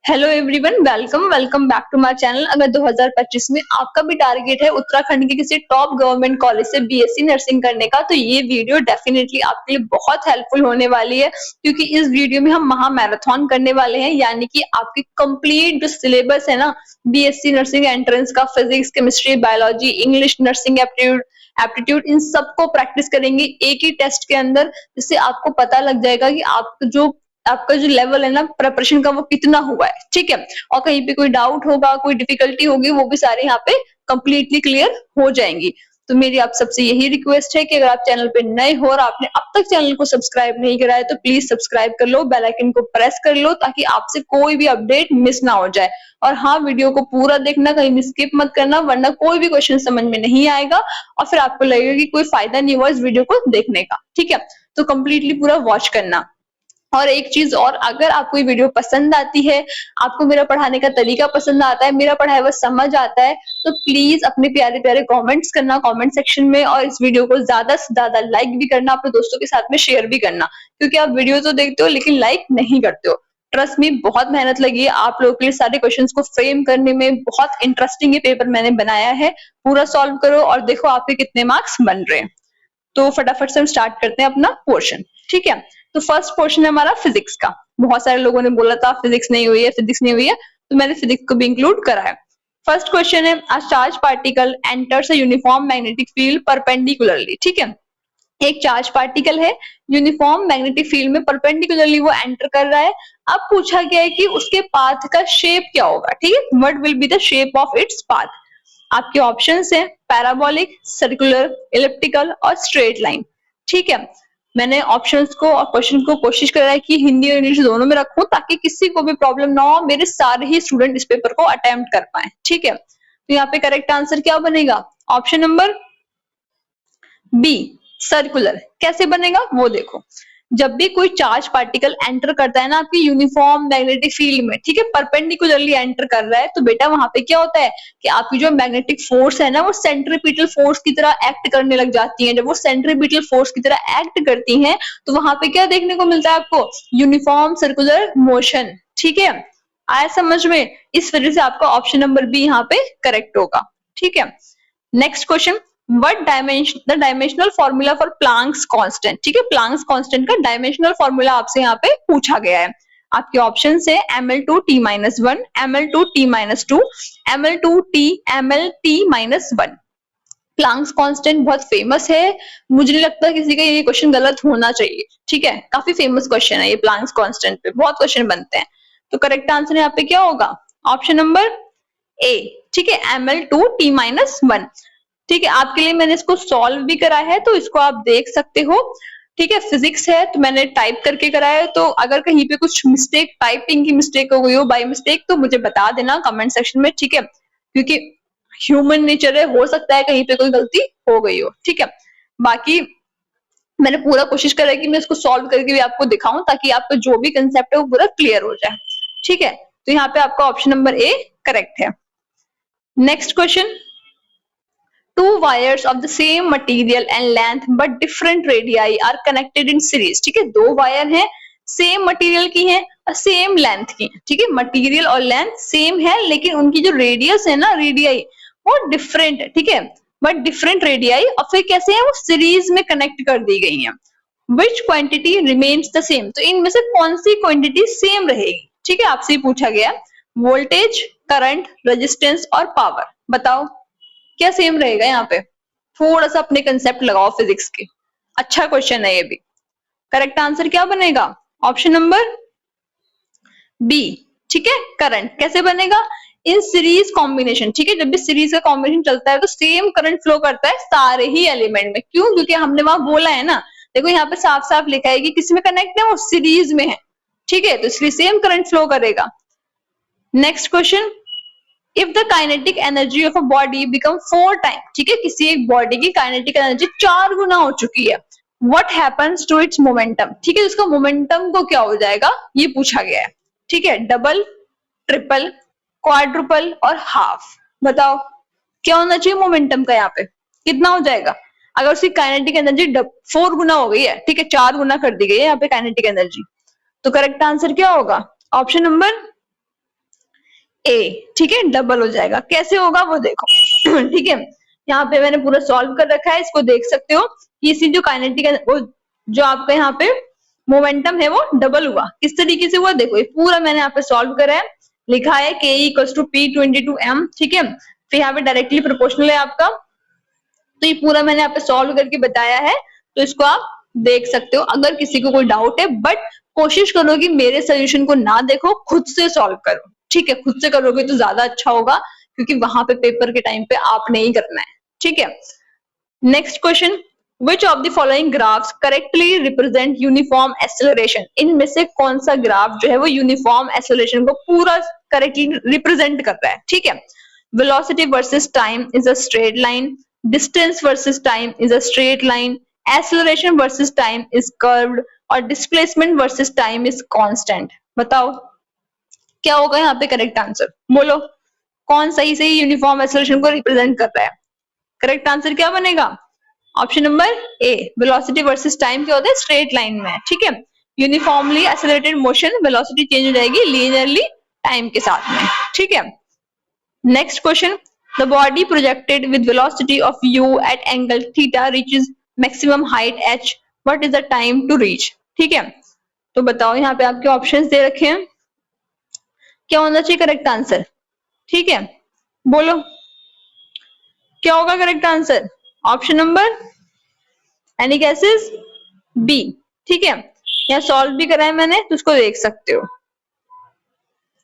Hello everyone, welcome welcome back to my channel. अगर 2025 में आपका भी टारगेट है उत्तराखंड के किसी टॉप गवर्नमेंट कॉलेज से बीएससी नर्सिंग करने का, तो ये वीडियो डेफिनेटली आपके लिए बहुत हेल्पफुल होने वाली है, क्योंकि इस वीडियो में हम महा मैराथन करने वाले हैं। यानी कि आपकी कंप्लीट जो सिलेबस है ना बीएससी नर्सिंग एंट्रेंस का, physics, chemistry, biology, English, nursing aptitude aptitude, इन सबको प्रैक्टिस करेंगे एक ही टेस्ट के अंदर, जिससे आपको पता लग जाएगा कि आपका जो लेवल है ना प्रिपरेशन का, वो कितना हुआ है। ठीक है, और कहीं पे कोई डाउट होगा, कोई डिफिकल्टी होगी, वो भी सारे यहाँ पे कंप्लीटली क्लियर हो जाएंगी। तो मेरी आप सबसे यही रिक्वेस्ट है कि अगर आप चैनल पे नए हो और आपने अब तक चैनल को सब्सक्राइब नहीं करा है, तो प्लीज सब्सक्राइब कर लो, बेल आइकन को प्रेस कर लो, ताकि आपसे कोई भी अपडेट मिस ना हो जाए। और हाँ, वीडियो को पूरा देखना, कहीं भी स्किप मत करना, वरना कोई भी क्वेश्चन समझ में नहीं आएगा और फिर आपको लगेगा कि कोई फायदा नहीं हुआ इस वीडियो को देखने का। ठीक है, तो कंप्लीटली पूरा वॉच करना। और एक चीज और, अगर आपको ये वीडियो पसंद आती है, आपको मेरा पढ़ाने का तरीका पसंद आता है, मेरा पढ़ाया हुआ समझ आता है, तो प्लीज अपने प्यारे प्यारे कमेंट्स करना कमेंट सेक्शन में, और इस वीडियो को ज्यादा से ज्यादा लाइक भी करना, अपने दोस्तों के साथ में शेयर भी करना, क्योंकि आप वीडियो तो देखते हो लेकिन लाइक नहीं करते हो। ट्रस्ट मी, बहुत मेहनत लगी है आप लोगों के लिए सारे क्वेश्चंस को फ्रेम करने में। बहुत इंटरेस्टिंग ये पेपर मैंने बनाया है, पूरा सॉल्व करो और देखो आपके कितने मार्क्स बन रहे हैं। तो फटाफट से हम स्टार्ट करते हैं अपना पोर्शन। ठीक है, तो फर्स्ट पोर्शन है हमारा फिजिक्स का। बहुत सारे लोगों ने बोला था फिजिक्स नहीं हुई है, फिजिक्स नहीं हुई है, तो मैंने फिजिक्स को भी इंक्लूड करा है। फर्स्ट क्वेश्चन है, a charge particle enters a uniform magnetic field perpendicularly. ठीक है, एक चार्ज पार्टिकल है, यूनिफॉर्म मैग्नेटिक फील्ड में परपेंडिकुलरली वो एंटर कर रहा है। अब पूछा गया है कि उसके पाथ का शेप क्या होगा। ठीक है, what will be the shape of its path. आपके ऑप्शंस हैं पैराबोलिक, सर्कुलर, इलिप्टिकल और स्ट्रेट लाइन। ठीक है, मैंने ऑप्शंस को और क्वेश्चन को कोशिश करा है कि हिंदी और इंग्लिश दोनों में रखूं, ताकि किसी को भी प्रॉब्लम ना हो, मेरे सारे ही स्टूडेंट इस पेपर को अटेम्प्ट कर पाए। ठीक है, तो यहाँ पे करेक्ट आंसर क्या बनेगा? Option number B, circular. कैसे बनेगा वो देखो। जब भी कोई चार्ज पार्टिकल एंटर करता है ना आपकी यूनिफॉर्म मैग्नेटिक फील्ड में, ठीक है, परपेंडिकुलरली एंटर कर रहा है, तो बेटा वहां पे क्या होता है कि आपकी जो मैग्नेटिक फोर्स है ना, वो सेंट्रीपिटल फोर्स की तरह एक्ट करने लग जाती है। जब वो सेंट्रीपिटल फोर्स की तरह एक्ट करती हैं, तो वहां पे क्या देखने को मिलता है आपको? Uniform circular motion. ठीक है, आया समझ में? इस वजह से आपका ऑप्शन नंबर बी यहाँ पे करेक्ट होगा। ठीक है, next question, what the dimensional formula for Planck's constant. ठीक है, प्लांक्स कांस्टेंट का डायमेंशनल फॉर्मूला आपसे यहाँ पे पूछा गया है। आपके ऑप्शन है ml2t-1, ml2t-2, ml2t, mlt-1। Planck's constant बहुत फेमस है, मुझे नहीं लगता किसी का ये क्वेश्चन गलत होना चाहिए। ठीक है, काफी फेमस क्वेश्चन है ये, प्लांक्स कांस्टेंट पे बहुत क्वेश्चन बनते हैं। तो करेक्ट आंसर यहाँ पे क्या होगा? Option number A. ठीक है, ml2t-1। ठीक है, आपके लिए मैंने इसको सॉल्व भी करा है, तो इसको आप देख सकते हो। ठीक है, फिजिक्स है तो मैंने टाइप करके कराया है, तो अगर कहीं पे कुछ मिस्टेक, टाइपिंग की मिस्टेक हो गई हो बाय मिस्टेक, तो मुझे बता देना कमेंट सेक्शन में। ठीक है, क्योंकि ह्यूमन नेचर है, हो सकता है कहीं पे कोई गलती हो गई हो। ठीक है, बाकी मैंने पूरा कोशिश करा है कि मैं इसको सॉल्व करके भी आपको दिखाऊं, ताकि आपका जो भी कंसेप्ट है वो पूरा क्लियर हो जाए। ठीक है, तो यहाँ पे आपका ऑप्शन नंबर ए करेक्ट है। Next question, two wires of the same material and length but different radii are connected in series। ठीक है, दो वायर हैं, सेम मटेरियल की हैं और सेम लेंथ की। ठीक है, मटेरियल और लेंथ सेम है, लेकिन उनकी जो रेडियस है ना, रेडियाई, वो डिफरेंट है। ठीक है, बट डिफरेंट रेडियाई, और फिर कैसे है वो सीरीज में कनेक्ट कर दी गई है। विच क्वांटिटी रिमेन्स द सेम, तो इनमें से कौन सी क्वांटिटी सेम रहेगी? ठीक है, आपसे पूछा गया वोल्टेज, करंट, रेजिस्टेंस और पावर। बताओ क्या सेम रहेगा यहाँ पे? थोड़ा सा अपने कंसेप्ट लगाओ फिजिक्स के। अच्छा क्वेश्चन है ये भी। करेक्ट आंसर क्या बनेगा? Option number B. ठीक है, करंट। कैसे बनेगा? In series combination. ठीक है, जब भी सीरीज का कॉम्बिनेशन चलता है तो सेम करंट फ्लो करता है सारे ही एलिमेंट में। क्यों? क्योंकि हमने वहां बोला है ना, देखो यहाँ पे साफ साफ लिखा है कि किसी में कनेक्ट है, वो सीरीज में है। ठीक है, तो इसलिए सेम करंट फ्लो करेगा। Next question, if the kinetic energy of a body become 4 time. ठीक है, किसी एक बॉडी की काइनेटिक एनर्जी 4 गुना हो चुकी है, what happens to its momentum. ठीक है, उसका मोमेंटम को क्या हो जाएगा, ये पूछा गया है। ठीक है, डबल, ट्रिपल, क्वाड्रुपल और हाफ। बताओ क्या होना चाहिए मोमेंटम का? यहाँ पे कितना हो जाएगा अगर उसकी काइनेटिक एनर्जी 4 गुना हो गई है? ठीक है, 4 गुना कर दी गई है यहाँ पे काइनेटिक एनर्जी, तो करेक्ट आंसर क्या होगा? ऑप्शन नंबर ए, ठीक है, डबल हो जाएगा। कैसे होगा वो देखो। ठीक है, यहाँ पे मैंने पूरा सॉल्व कर रखा है, इसको देख सकते हो कि इसी जो काइनेटिक वो जो आपका यहाँ पे मोमेंटम है वो डबल हुआ। किस तरीके से हुआ देखो, ये पूरा मैंने यहाँ पे सॉल्व करा है, लिखा है के इक्वल्स टू P22m, ठीक है, फिर यहाँ पे डायरेक्टली प्रोपोर्शनल है आपका, तो ये पूरा मैंने यहाँ पे सॉल्व करके बताया है, तो इसको आप देख सकते हो। अगर किसी को कोई डाउट है, बट कोशिश करो कि मेरे सोल्यूशन को ना देखो, खुद से सॉल्व करो, ठीक है, खुद से करोगे तो ज्यादा अच्छा होगा, क्योंकि वहां पे पेपर के टाइम पे आपने ही करना है, ठीक है। Next question, which of the following graphs correctly represent uniform acceleration, इनमें से कौन सा ग्राफ जो है वो यूनिफॉर्म एक्सेलरेशन को पूरा करेक्टली रिप्रेजेंट कर रहा है, ठीक है। Velocity versus time is a straight line, distance versus time is a straight line, acceleration versus time is curved, और displacement versus time is constant. बताओ क्या होगा यहाँ पे करेक्ट आंसर, बोलो कौन सही से यूनिफॉर्म एक्सेलरेशन को रिप्रेजेंट कर रहा है। करेक्ट आंसर क्या बनेगा, option number A, velocity versus time क्या होता है, स्ट्रेट लाइन में, ठीक है। Uniformly accelerated motion, velocity change हो जाएगी लीनियरली टाइम के साथ में, ठीक है। Next question, the body projected with velocity of u at angle theta reaches maximum height h, what is the time to reach, ठीक है। तो बताओ यहाँ पे आपके ऑप्शंस दे रखे हैं, क्या होना चाहिए करेक्ट आंसर, ठीक है, बोलो क्या होगा correct answer, option number any guesses, B, ठीक है। यहाँ सॉल्व भी करा है मैंने, तो उसको देख सकते हो,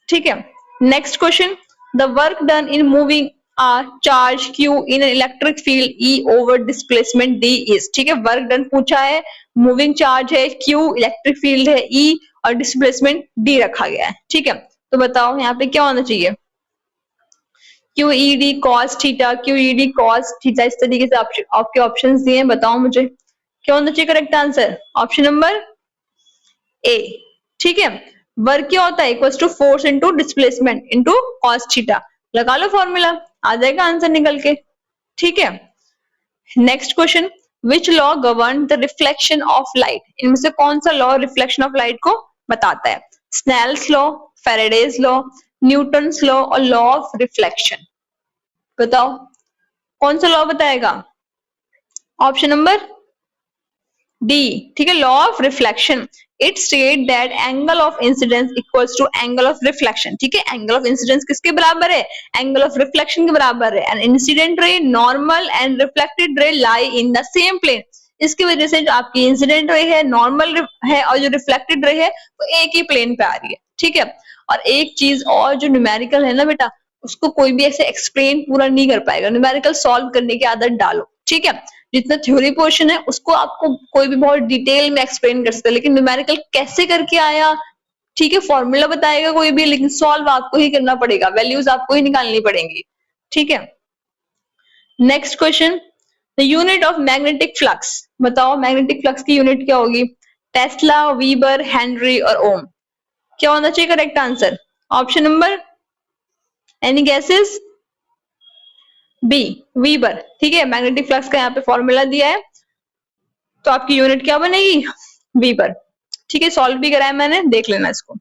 ठीक है। Next question, the work done in moving a charge q in an electric field E over displacement D is, ठीक है, वर्क डन पूछा है, मूविंग चार्ज है q, इलेक्ट्रिक फील्ड है E, और डिस्प्लेसमेंट D रखा गया है, ठीक है। तो बताओ यहाँ पे क्या होना चाहिए, QED cos theta, QED cos theta, इस तरीके से आपके ऑप्शंस दिए हैं, बताओ मुझे क्या होना चाहिए correct answer, option number A, ठीक है। वर्क क्या होता है, equals to force into displacement into cos theta, लगा लो फॉर्मूला, आ जाएगा आंसर निकल के, ठीक है। Next question, which law govern the reflection of light, इनमें से कौन सा लॉ रिफ्लेक्शन ऑफ लाइट को बताता है, Snell's law, Faraday's law, Newton's law, और लॉ ऑफ रिफ्लेक्शन। बताओ कौन सा लॉ बताएगा, ऑप्शन नंबर डी, ठीक है, law of reflection. It state that angle of incidence equals to angle of reflection, ठीक है, एंगल ऑफ इंसिडेंस किसके बराबर है, एंगल ऑफ रिफ्लेक्शन के बराबर है। And incident ray, normal and reflected ray lie in the same plane, इसकी वजह से जो आपकी इंसिडेंट रे है, नॉर्मल है, और जो रिफ्लेक्टेड रे है वो एक ही प्लेन पे आ रही है, ठीक है। और एक चीज और, जो न्यूमेरिकल है ना बेटा, उसको कोई भी ऐसे एक्सप्लेन पूरा नहीं कर पाएगा, न्यूमेरिकल सॉल्व करने की आदत डालो, ठीक है। जितना थ्योरी पोर्शन है उसको आपको कोई भी बहुत डिटेल में एक्सप्लेन कर सकता है, लेकिन न्यूमेरिकल कैसे करके आया, ठीक है, फॉर्मूला बताएगा कोई भी, लेकिन सॉल्व आपको ही करना पड़ेगा, वैल्यूज आपको ही निकालनी पड़ेंगी, ठीक है। Next question, the unit of magnetic flux, बताओ मैग्नेटिक फ्लक्स की यूनिट क्या होगी, टेस्ला, वीबर, हेनरी और ओम, क्या होना चाहिए correct answer, option number any guesses, B, weber, ठीक है। मैग्नेटिक फ्लक्स का यहाँ पे फॉर्मूला दिया है, तो आपकी यूनिट क्या बनेगी, वीबर, ठीक है, सॉल्व भी कराया मैंने, देख लेना इसको।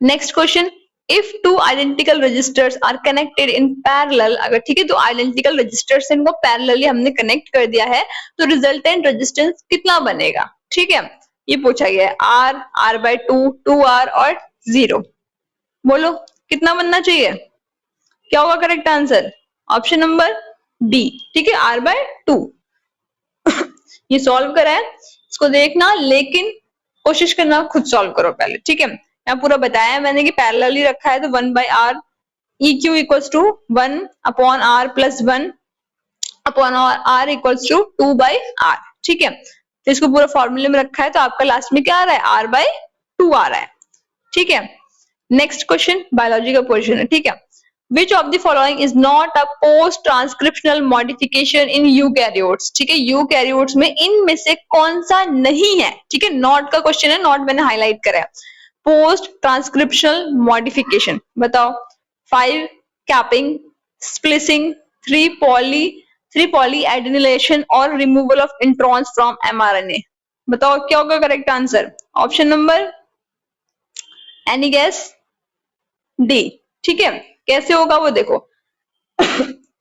Next question, if two identical resistors are connected in parallel, अगर ठीक है तो आइडेंटिकल रजिस्टर्स इनको पैरेलली हमने कनेक्ट कर दिया है, तो रिजल्टेंट रेजिस्टेंस कितना बनेगा, ठीक है, ये पूछा गया है, R, R by two, two R और 0, बोलो कितना बनना चाहिए, क्या होगा correct answer, option number B, ठीक है, आर बाय टू। ये सॉल्व करा है, इसको देखना, लेकिन कोशिश करना खुद सॉल्व करो पहले, ठीक है। यहाँ पूरा बताया है मैंने कि पैरेलली रखा है, तो 1 by R E Q equals to 1 upon R plus 1 upon R equals to 2 by R, ठीक है। तो इसको पूरा फॉर्मूले में रखा है, तो आपका लास्ट में क्या आ रहा है, आर बाय 2 आ रहा है, ठीक है। नेक्स्ट क्वेश्चन बायोलॉजी का पोर्शन है, ठीक है। Which of the following is not a post-transcriptional modification in eukaryotes, ठीक है, यूकैरियोट्स में इनमें से कौन सा नहीं है, ठीक है, नॉट का क्वेश्चन है, नॉट मैंने हाईलाइट करा है। पोस्ट ट्रांसक्रिप्शनल मॉडिफिकेशन, बताओ 5 कैपिंग, स्प्लिसिंग, 3 पॉली एडिनिलेशन और removal of introns from mRNA, बताओ क्या होगा correct answer, option number any guess, D, ठीक है, कैसे होगा वो देखो।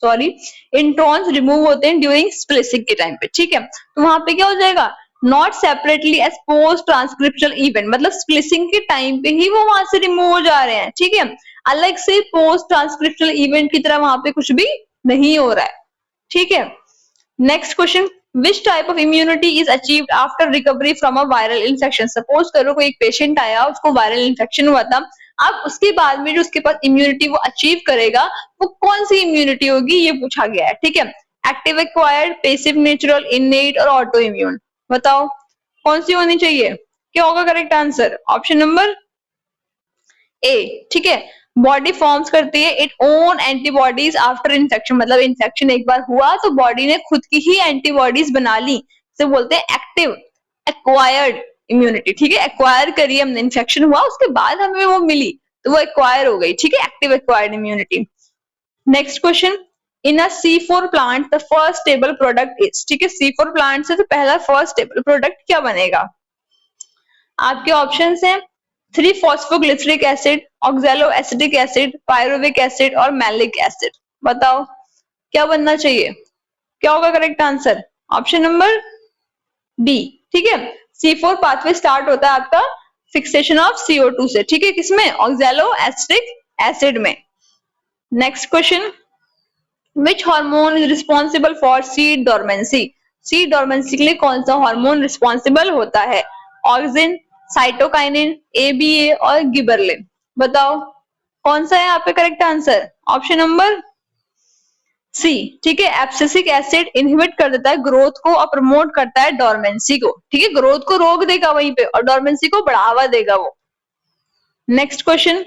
सॉरी, इंट्रॉन्स रिमूव होते हैं ड्यूरिंग स्प्लिसिंग के टाइम पे, ठीक है। तो वहां पे क्या हो जाएगा, not separately as post transcriptional event, मतलब स्प्लिसिंग के टाइम पे ही वो वहां से रिमूव हो जा रहे हैं, ठीक है। अलग से पोस्ट ट्रांसक्रिप्शनल इवेंट की तरह वहां पे कुछ भी नहीं हो रहा है, ठीक है। Next question, which type of immunity is achieved after recovery from a viral infection. Suppose करो कोई एक पेशेंट आया, उसको वायरल इन्फेक्शन हुआ था, अब उसके बाद में जो उसके पास इम्यूनिटी वो अचीव करेगा वो कौन सी इम्यूनिटी होगी, ये पूछा गया है, ठीक है। Active acquired, passive natural, innate और ऑटो इम्यून, बताओ कौन सी होनी चाहिए, क्या होगा correct answer. Option number A, ठीक है। बॉडी फॉर्म्स करती है it own antibodies after infection, मतलब इन्फेक्शन एक बार हुआ तो बॉडी ने खुद की ही एंटीबॉडीज बना ली, इसे बोलते हैं एक्टिव एक्वायर्ड इम्यूनिटी, ठीक है। एक्वायर करी हमने, इन्फेक्शन हुआ उसके बाद हमें वो मिली तो वो एक्वायर हो गई, ठीक है, active acquired immunity. Next question, in a C4 plant the first stable product is, ठीक है। C4 प्लांट से तो पहला फर्स्ट स्टेबल प्रोडक्ट क्या बनेगा, आपके ऑप्शंस हैं three phosphoglyceric acid, oxaloacetic acid, pyruvic acid और मैलिक एसिड, बताओ क्या बनना चाहिए, क्या होगा correct answer. Option number D, ठीक है। C4 पाथवे स्टार्ट होता है आपका फिक्सेशन ऑफ CO2 से, ठीक है, किसमें, ऑक्सैलो एसिटिक एसिड में। Next question, which hormone is responsible for seed dormancy, seed dormancy के लिए कौन सा हार्मोन रिस्पॉन्सिबल होता है, ऑक्सिन, साइटोकाइनिन, ABA और गिबरलिन, बताओ कौन सा है यहाँ पे correct answer. Option number C, ठीक है। एब्सिसिक एसिड इनहिबिट कर देता है ग्रोथ को और प्रमोट करता है डोरमेंसी को, ठीक है, ग्रोथ को रोक देगा वहीं पे और डोरमेंसी को बढ़ावा देगा वो। Next question,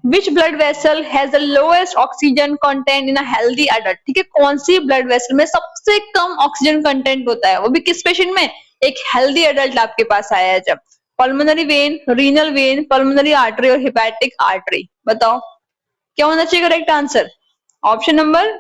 which blood vessel has the lowest oxygen content in a healthy adult, ठीक है, कौन सी ब्लड वेसल में सबसे कम ऑक्सीजन कंटेंट होता है, वो भी किस पेशेंट में, एक हेल्दी एडल्ट आपके पास आया है जब। Pulmonary vein, renal vein, pulmonary artery और हेपेटिक आर्टरी, बताओ क्या होना चाहिए करेक्ट आंसर। ऑप्शन नंबर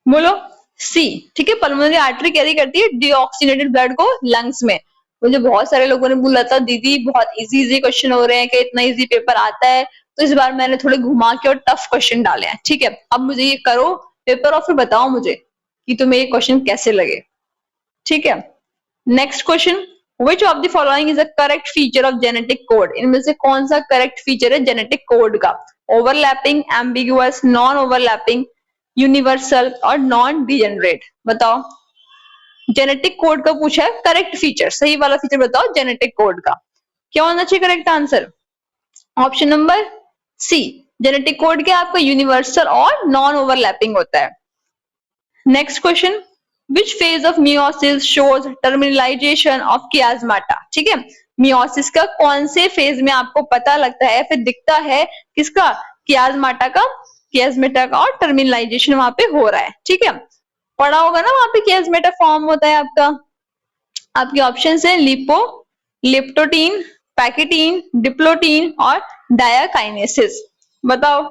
बोलो सी, ठीक है। पल्मोनरी आर्टरी कैरी करती है डीऑक्सीनेटेड ब्लड को लंग्स में। मुझे बहुत सारे लोगों ने बोला था दीदी बहुत इजी इजी क्वेश्चन हो रहे हैं, कि इतना इजी पेपर आता है, तो इस बार मैंने थोड़े घुमा के और टफ क्वेश्चन डाले हैं, ठीक है। अब मुझे ये करो पेपर और फिर बताओ मुझे कि तुम्हें ये क्वेश्चन कैसे लगे, ठीक है। Next question, which of the following is a correct feature of genetic code, इनमें से कौन सा करेक्ट फीचर है जेनेटिक कोड का, overlapping, ambiguous, non overlapping, universal और नॉन डिजेनरेट, बताओ जेनेटिक कोड का पूछा है, करेक्ट फीचर सही वाला फीचर बताओ जेनेटिक कोड का, क्या होना चाहिए correct answer. Option number C, genetic code क्या आपका यूनिवर्सल और नॉन ओवरलैपिंग होता है। Next question, which phase of meiosis shows terminalisation of chiasmata, ठीक है, मियोसिस का कौन से फेज में आपको पता लगता है फिर दिखता है किसका, कियास्माटा का, कियास्मेटा का, और टर्मिनलाइजेशन वहां पे हो रहा है, ठीक है। पढ़ा होगा ना वहां पे कियास्मेटा फॉर्म होता है आपका। आपके ऑप्शन है लिपो, लिप्टोटीन, पैकेटीन, डिप्लोटीन और डायाकाइनेसिस, बताओ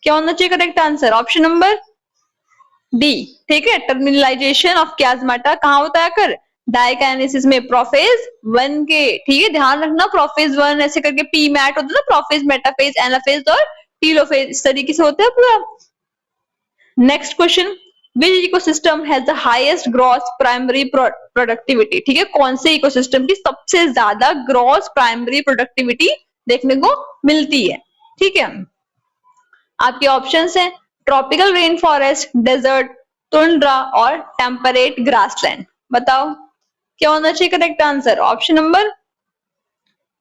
क्या होना चाहिए correct answer. Option number D, ठीक है। टर्मिनलाइजेशन ऑफ कियास्माटा कहाँ होता है आकर, डायकाइनेसिस में, प्रोफेज 1 के, ठीक है, ध्यान रखना प्रोफेज 1 ऐसे करके पी मैट होता है ना, प्रोफेज, मेटाफेज, एनाफेज और टीलोफेज, इस तरीके से होता है पूरा। Next question, which ecosystem has the highest gross primary productivity, ठीक है, कौन से इकोसिस्टम की सबसे ज्यादा ग्रॉस प्राइमरी प्रोडक्टिविटी देखने को मिलती है, ठीक है। आपके ऑप्शंस हैं tropical rain forest, desert, tundra और टेम्परेट ग्रासलैंड, बताओ क्या होना चाहिए correct answer. Option number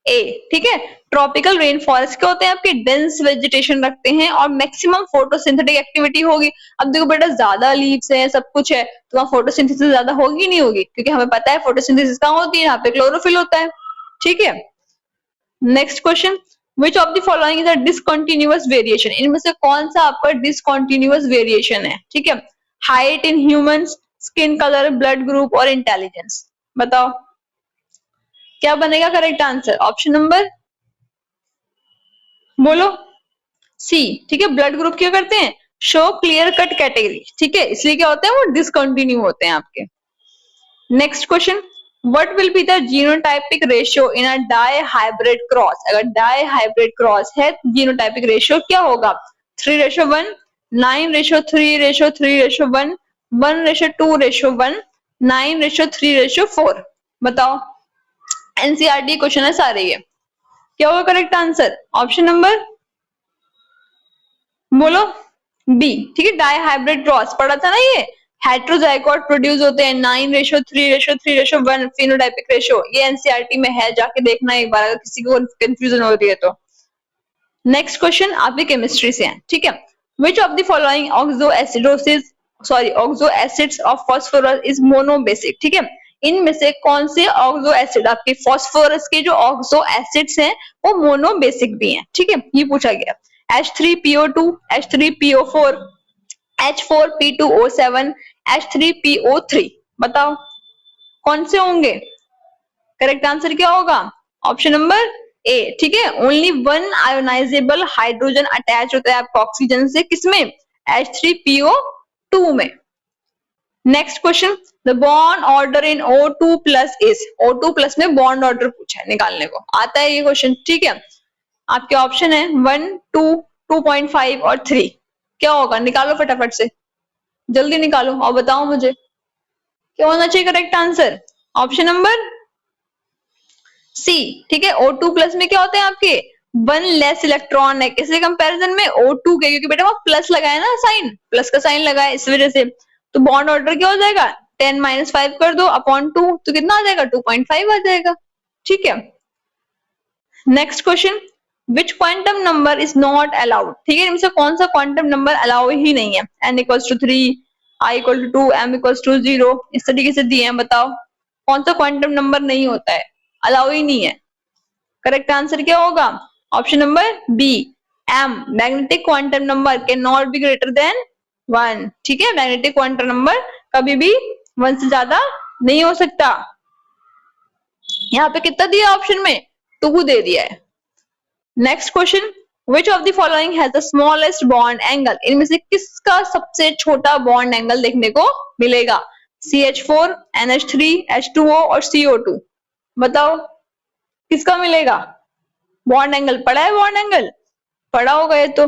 A, ठीक है। ट्रॉपिकल रेन फॉरेस्ट क्या होते हैं आपके, डेंस वेजिटेशन रखते हैं और मैक्सिमम फोटोसिंथेटिक एक्टिविटी होगी। अब देखो बेटा ज्यादा लीव्स हैं, सब कुछ है, तो वहां फोटोसिंथेसिस ज्यादा होगी नहीं होगी, क्योंकि हमें पता है फोटोसिंथेसिस कहाँ होती है, यहाँ पे क्लोरोफिल होता है, ठीक है। Next question, which of the following is a discontinuous variation, इनमें से कौन सा आपका डिसकंटिन्यूअस वेरिएशन है, ठीक है। Height in humans, skin colour, blood group और इंटेलिजेंस, बताओ क्या बनेगा करेक्ट आंसर। ऑप्शन नंबर बोलो सी, ठीक है। ब्लड ग्रुप क्या करते हैं, शो क्लियर कट कैटेगरी, ठीक है, इसलिए क्या होते हैं वो डिसकंटिन्यू होते हैं आपके। Next question, What will be the genotypic ratio in a dihybrid cross? अगर dihybrid cross है genotypic ratio क्या होगा? 3:1, 9:3:3:1, 1:2:1, 9:3:4. बताओ, एनसीईआरटी क्वेश्चन है सारे ये। क्या होगा करेक्ट आंसर? ऑप्शन नंबर बोलो बी। ठीक है, डाईहाइब्रिड क्रॉस पढ़ा था ना ये, हेट्रोजाइगोट प्रोड्यूस होते हैं 9:3:3:1 फिनोटाइपिक रेशियो। ये एनसीईआरटी में है, जाके देखना एक बार अगर किसी को कंफ्यूजन हो रही है तो। नेक्स्ट क्वेश्चन आपकी केमिस्ट्री से है, ठीक है। विच of the following oxo acids of phosphorus is monobasic? ठीक है, इनमें से कौन से ऑक्सो एसिड आपके फास्फोरस के जो ऑक्सो एसिड्स हैं वो मोनोबेसिक भी हैं? ठीक है, ये पूछा गया। H3PO2, H3PO4, H4P2O7, H3PO3। बताओ कौन से होंगे? करेक्ट आंसर क्या होगा? Option number A. ठीक है, only one ionisable hydrogen attach होता है आपका ऑक्सीजन से, किसमें? H3PO2 में। Next question, the bond order in O2 plus is. O2 plus में बॉन्ड ऑर्डर पूछा है, निकालने को आता है ये क्वेश्चन। ठीक है, आपके ऑप्शन है 1, 2, 2.5 और 3। क्या होगा? निकालो फटाफट से, जल्दी निकालो और बताओ मुझे क्या होना चाहिए correct answer. Option number C. ठीक है, O2 प्लस में क्या होते हैं आपके? 1 लेस इलेक्ट्रॉन है किसके कंपैरिजन में? O2 के, क्योंकि बेटा वो प्लस लगाया ना, साइन प्लस का साइन लगाया इस वजह से। तो बॉन्ड ऑर्डर क्या हो जाएगा? 10 - 5 कर दो अपॉन 2, तो कितना आ जाएगा? 2.5 आ जाएगा। ठीक है, next question, which quantum number is not allowed? ठीक है, इनमें से कौन सा क्वांटम नंबर अलाउ ही नहीं है? n=3, i=2, m=0, इस तरीके से दिए हैं। बताओ कौन सा क्वांटम नंबर नहीं होता है, अलाउ ही नहीं है? करेक्ट आंसर क्या होगा? Option number B, m। Magnetic quantum number can not be greater than 1। ठीक है, मैग्नेटिक क्वांटम नंबर कभी भी 1 से ज्यादा नहीं हो सकता। यहाँ पे कितना दिया ऑप्शन में? 2 दे दिया है। Next question, which of the following has the smallest bond angle? इनमें से किसका सबसे छोटा बॉन्ड एंगल देखने को मिलेगा? CH4, NH3, H2O और CO2। बताओ किसका मिलेगा बॉन्ड एंगल? पढ़ा है बॉन्ड एंगल? पढ़ा होगा ये तो।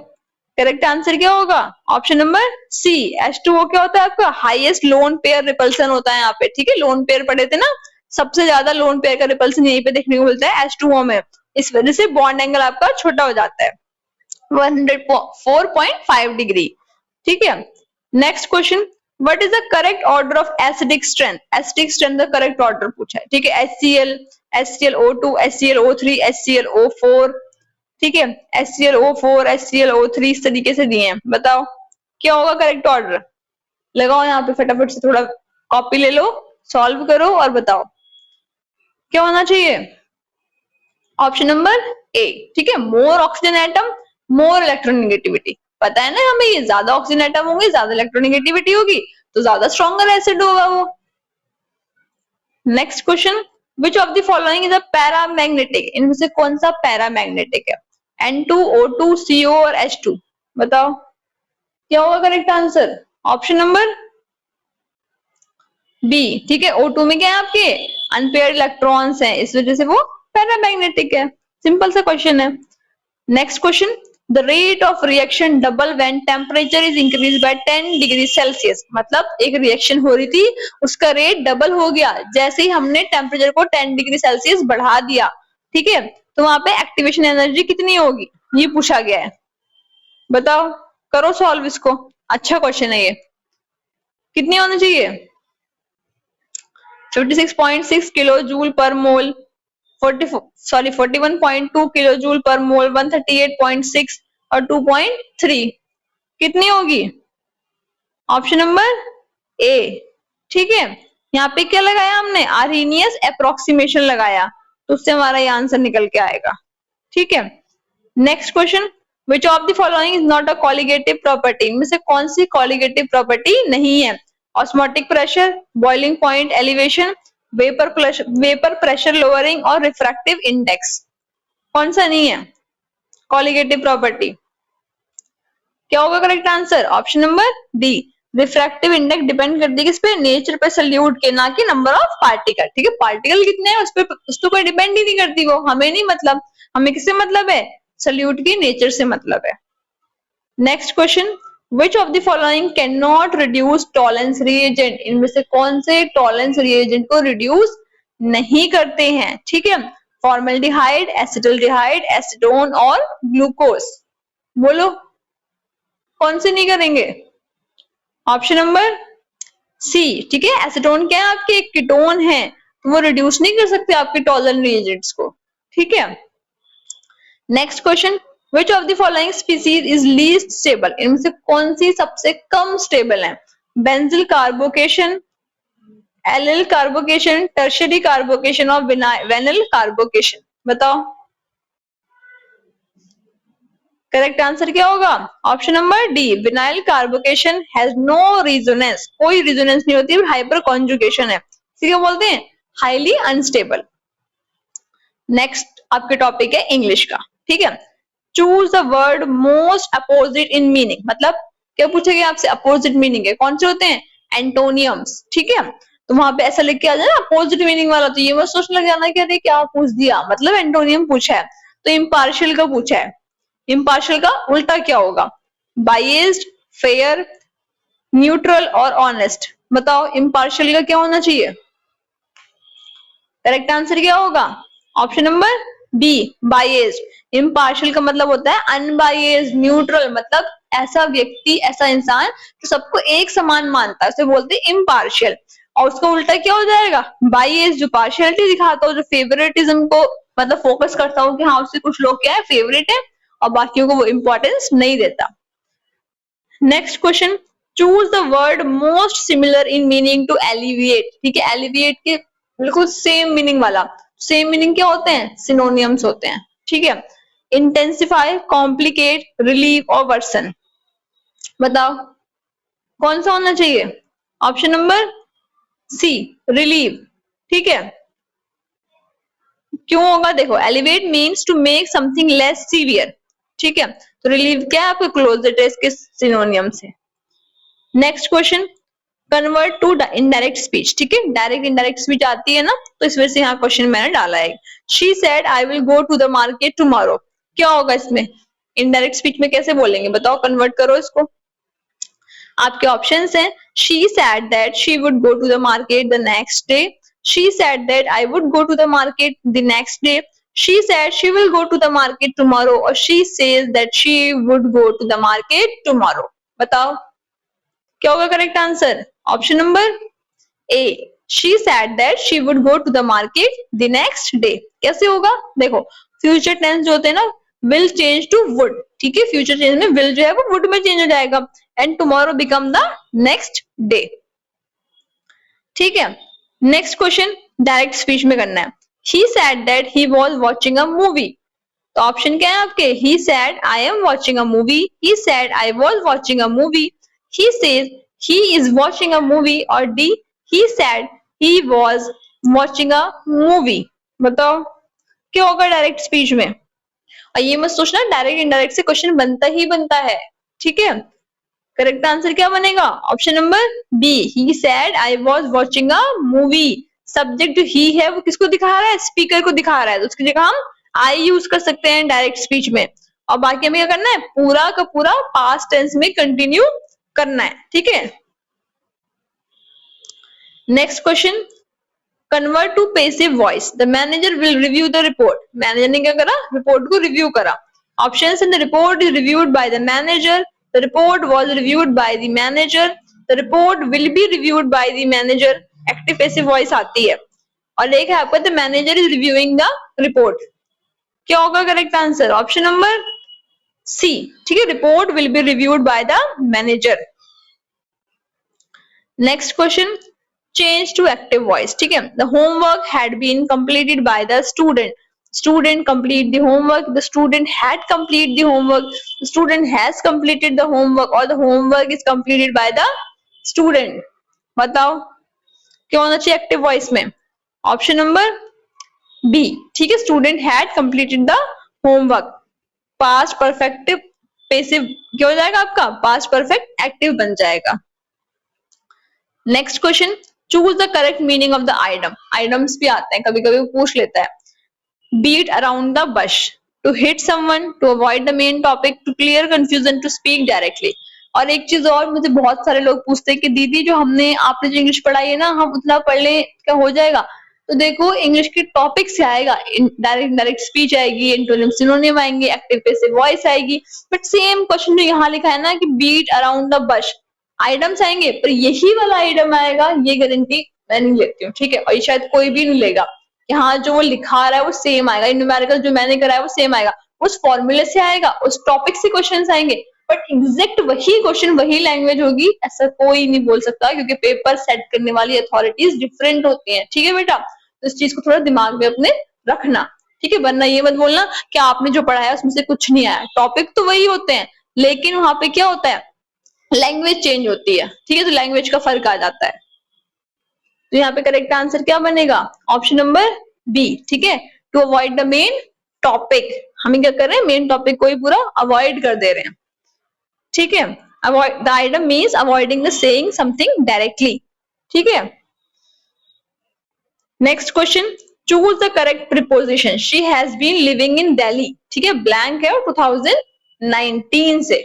करेक्ट आंसर क्या होगा? ऑप्शन नंबर सी। H2O क्या होता है आपका? हाईएस्ट लोन पेयर रिपल्सन होता है यहाँ पे। ठीक है, लोन पेयर पढ़े थे ना, सबसे ज्यादा लोन पेयर का रिपल्सन यहीं पे देखने को मिलता है H2O में। इस वजह से बॉन्ड एंगल आपका छोटा हो जाता है, 104.5 डिग्री। ठीक है, next question, what is the correct order of acidic strength? Acidic strength का करेक्ट ऑर्डर पूछा है। ठीक है, HCl, HClO2, HClO3, HClO4। ठीक है, HClO4, HClO3 इस तरीके से दिए हैं। बताओ क्या होगा करेक्ट ऑर्डर? लगाओ यहाँ पे फटाफट से, थोड़ा कॉपी ले लो, सॉल्व करो और बताओ क्या होना चाहिए। Option number A. ठीक है, मोर ऑक्सीजन एटम, मोर इलेक्ट्रोनेगेटिविटी। पता है ना हमें, ये ज्यादा ऑक्सीजन एटम होंगे, ज्यादा इलेक्ट्रोनेगेटिविटी होगी, तो ज्यादा स्ट्रॉन्गर एसिड होगा वो। Next question, which of the following is a paramagnetic? इनमें से कौन सा पैरामैग्नेटिक है? N2, O2, CO और H2। बताओ क्या होगा correct answer? Option number B. ठीक है, O2 में क्या है आपके? अनपेयर्ड इलेक्ट्रॉन्स हैं, इस वजह से वो पैरामैग्नेटिक है। सिंपल सा क्वेश्चन है। Next question, the rate of reaction double when temperature is increase by 10 degree Celsius. मतलब एक रिएक्शन हो रही थी, उसका रेट डबल हो गया जैसे ही हमने टेम्परेचर को 10 डिग्री सेल्सियस बढ़ा दिया। ठीक है, तो वहां पे एक्टिवेशन एनर्जी कितनी होगी, ये पूछा गया है। बताओ, करो सॉल्व इसको, अच्छा क्वेश्चन है ये। कितनी होनी चाहिए? 56.6 किलो जूल पर मोल, 41.2 किलो जूल पर मोल, 138.6 और 2.3। कितनी होगी? Option number A. ठीक है, यहाँ पे क्या लगाया हमने? आर्हेनियस अप्रोक्सीमेशन लगाया, तो उससे हमारा ये आंसर निकल के आएगा। ठीक है, next question, which of the following is not a colligative property? इनमें से कौन सी कॉलिगेटिव प्रॉपर्टी नहीं है? Osmotic pressure, boiling point elevation, vapour pressure lowering और रिफ्रैक्टिव इंडेक्स। कौन सा नहीं है कॉलिगेटिव प्रॉपर्टी? क्या होगा correct answer? Option number D, refractive index depend करती है किस पे, नेचर पे सल्यूट के, ना कि नंबर ऑफ पार्टिकल। ठीक है, पार्टिकल कितने हैं उस पर कोई डिपेंड ही नहीं करती, वो हमें नहीं मतलब, हमें किससे मतलब है, सल्यूट की नेचर से मतलब है। Next question, which of the following can not reduce Tollens reagent, इनमें से कौन से टॉलेंस रिएजेंट को रिड्यूस नहीं करते हैं। ठीक है, फॉर्मल्डिहाइड, एसिटल्डिहाइड, एसीटोन और ग्लूकोज। बोलो कौन से नहीं करेंगे। Option number C. ठीक है, एसीटोन क्या है आपके, एक कीटोन है, तो वो रिड्यूस नहीं कर सकते आपके टॉलरेंट रिएजेंट्स को। ठीक है, next question, which of the following species is least stable, इनमें से कौन सी सबसे कम स्टेबल है। Benzyl carbocation, allyl carbocation, tertiary carbocation और वेनिल कार्बोकेशन। बताओ करेक्ट आंसर क्या होगा। Option number D, vinyl carbocation has no resonance, कोई रेजोनेंस नहीं होती, हाइपर कॉन्जुगेशन है, इसे क्या बोलते हैं, हाईली अनस्टेबल। नेक्स्ट आपके टॉपिक है इंग्लिश का। ठीक है, choose the word most opposite in meaning, मतलब क्या पूछेगा आपसे, अपोजिट मीनिंग है, कौन से होते हैं, एंटोनियम्स। ठीक है, तो वहां पे ऐसा लिख के आ जाए ना अपोजिट मीनिंग वाला, तो ये मत सोचने लग जाना कि अरे क्या पूछ दिया, मतलब एंटोनियम पूछा है। तो इम्पार्शियल का पूछा है, इम्पार्शियल का उल्टा क्या होगा, बाइस्ड, फेयर, न्यूट्रल और ऑनेस्ट। बताओ इम्पार्शियल का क्या होना चाहिए, करेक्ट आंसर क्या होगा। Option number B, biased. Impartial का मतलब होता है अनबाइस्ड, न्यूट्रल मतलब ऐसा व्यक्ति, ऐसा इंसान जो सबको एक समान मानता है, उसे बोलते हैं इम्पार्शियल। और उसका उल्टा क्या हो जाएगा, बाइस्ड, जो पार्शियलिटी दिखाता हो, जो फेवरेटिज्म को मतलब फोकस करता हो कि हाँ उससे कुछ लोग क्या है, फेवरेट है और बाकियों को वो इंपॉर्टेंस नहीं देता। Next question, choose the word most similar in meaning to alleviate. ठीक है, एलिविएट के बिल्कुल सेम मीनिंग वाला, सेम मीनिंग क्या होते हैं, सिनोनियम्स होते हैं। ठीक है, इंटेंसिफाई, कॉम्प्लिकेट, रिलीव और वर्सन। बताओ कौन सा होना चाहिए। Option number C, relieve. ठीक है, क्यों होगा, देखो elevate means to make something less severe. ठीक है, तो रिलीव क्या है आपके क्लोजेट है इसके सिनोनियम से। Next question, convert to indirect speech. ठीक है, डायरेक्ट इनडायरेक्ट स्पीच आती है ना, तो इस वजह से यहाँ क्वेश्चन मैंने डाला है। She said I will go to the market tomorrow, क्या होगा इसमें, इनडायरेक्ट स्पीच में कैसे बोलेंगे, बताओ कन्वर्ट करो इसको। आपके ऑप्शंस हैं, she said that she would go to the market the next day, she said that I would go to the market the next day, she said she will go to the market tomorrow और she says that she would go to the market tomorrow। बताओ क्या होगा correct answer. Option number A, she said that she would go to the market the next day। कैसे होगा, देखो future tense जो होते हैं ना, will change to would। ठीक है, फ्यूचर टेंस में will जो है वो would में चेंज हो जाएगा, and tomorrow become the next day। ठीक है, नेक्स्ट क्वेश्चन डायरेक्ट स्पीच में करना है। he said that he was watching a movie, तो ऑप्शन क्या है आपके, he said I am watching a movie, he said I was watching a movie, he says he is watching a movie और D, he said he was watching a movie। बताओ क्या होगा direct speech में। और ये मत सोचना direct indirect से क्वेश्चन बनता ही बनता है। ठीक है, करेक्ट आंसर क्या बनेगा, option number B, he said I was watching a movie. Subject जो ही है वो किसको दिखा रहा है, स्पीकर को दिखा रहा है, तो उसकी जगह हम आई यूज कर सकते हैं डायरेक्ट स्पीच में। और बाकी हमें क्या करना है, पूरा का पूरा पास्ट टेंस में कंटिन्यू करना है। ठीक है, next question, convert to passive voice, the manager will review the report. Manager ने क्या करा, रिपोर्ट को रिव्यू करा। Options in the report is reviewed by the manager, the report was reviewed by the manager, the report will be reviewed by the manager. Active passive voice आती है और एक है आपका the manager is reviewing the report. क्या होगा correct answer, option number C. ठीक है, report will be reviewed by the manager. Next question, change to active voice। ठीक है, the homework had been completed by the student complete the homework, the student had complete the homework, the student has completed the homework और the homework is completed by the student। बताओ क्या होना चाहिए active voice में, option number B. ठीक है, student had completed the homework, past perfect passive क्या हो जाएगा आपका, पास्ट परफेक्ट एक्टिव बन जाएगा। Next question, choose the correct meaning of the item. Items भी आते हैं, कभी कभी पूछ लेता है। beat around the bush, to hit someone, to avoid the main topic, to clear confusion, to speak directly। और एक चीज और मुझे बहुत सारे लोग पूछते हैं कि दीदी जो हमने आपने जो इंग्लिश पढ़ाई है ना, हम उतना पढ़ ले क्या हो जाएगा? तो देखो इंग्लिश के टॉपिक से आएगा, डायरेक्ट डायरेक्ट स्पीच आएगी, एंटोनिम सिनोनिम आएंगे, एक्टिव पैसिव वॉइस आएगी, बट सेम क्वेश्चन जो यहाँ लिखा है ना कि beat around the bush, items आएंगे, पर यही वाला आइटम आएगा, ये गारंटी मैं नहीं लेती हूँ, ठीक है? और ये शायद कोई भी नहीं लेगा। यहाँ जो वो लिखा रहा है वो सेम आएगा, न्यूमेरिकल जो मैंने करा है वो सेम आएगा, उस फॉर्मूले से आएगा, उस टॉपिक से क्वेश्चंस आएंगे, बट एग्जैक्ट वही क्वेश्चन वही लैंग्वेज होगी ऐसा कोई नहीं बोल सकता, क्योंकि पेपर सेट करने वाली अथॉरिटीज डिफरेंट होती हैं, ठीक है बेटा? तो इस चीज को थोड़ा दिमाग में अपने रखना, ठीक है? वरना ये मत बोलना कि आपने जो पढ़ाया उसमें से कुछ नहीं आया, टॉपिक तो वही होते हैं, लेकिन वहां पे क्या होता है, लैंग्वेज चेंज होती है, ठीक है? तो लैंग्वेज का फर्क आ जाता है। तो यहाँ पे करेक्ट आंसर क्या बनेगा? ऑप्शन नंबर बी, ठीक है? To avoid the main topic, हमें क्या कर रहे हैं, मेन टॉपिक को ही पूरा अवॉइड कर दे रहे हैं, ठीक है? Avoid the item means avoiding the saying something directly, ठीक है? Next question, choose the correct preposition. She has been living in Delhi, ठीक है? ब्लैंक है 2019 से,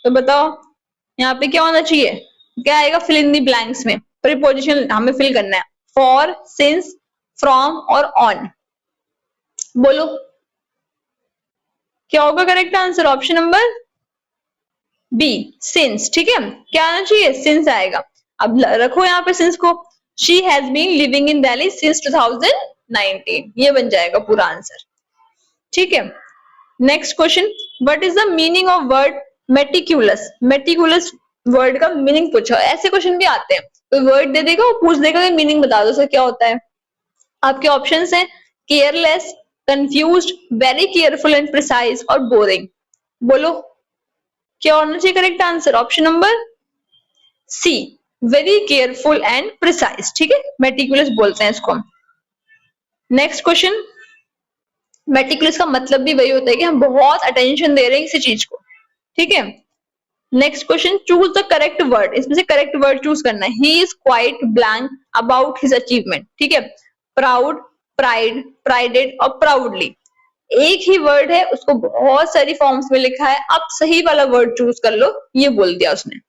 तो बताओ यहाँ पे क्या होना चाहिए, क्या आएगा फिल इन दी ब्लैंक्स में? प्रीपोजिशन हमें फिल करना है, फॉर, सिंस, फ्रॉम और ऑन। बोलो क्या होगा correct answer? Option number B, since, ठीक है? क्या आना चाहिए? सिंस आएगा। अब रखो यहाँ पे सिंस को, she has been living in Delhi since 2019, ये बन जाएगा पूरा आंसर, ठीक है? Next question, what is the meaning of word meticulous? Meticulous word का मीनिंग पूछो, ऐसे क्वेश्चन भी आते हैं, कोई वर्ड दे देगा और पूछ देगा कि मीनिंग बता दो, सर क्या होता है? आपके ऑप्शंस हैं careless, confused, very careful and precise और बोरिंग। बोलो क्या होना चाहिए correct answer? Option number C, very careful and precise, ठीक है? मेटिकुलस बोलते हैं इसको। नेक्स्ट क्वेश्चन, मेटिकुलस का मतलब भी वही होता है कि हम बहुत अटेंशन दे रहे हैं किसी चीज को, ठीक है? Next question, choose the correct word, इसमें से करेक्ट वर्ड चूज करना है। He is quite blank about his achievement, ठीक है? प्राउड, प्राइड, प्राइडेड और प्राउडली, एक ही वर्ड है, उसको बहुत सारी फॉर्म्स में लिखा है, आप सही वाला वर्ड चूज कर लो, ये बोल दिया उसने,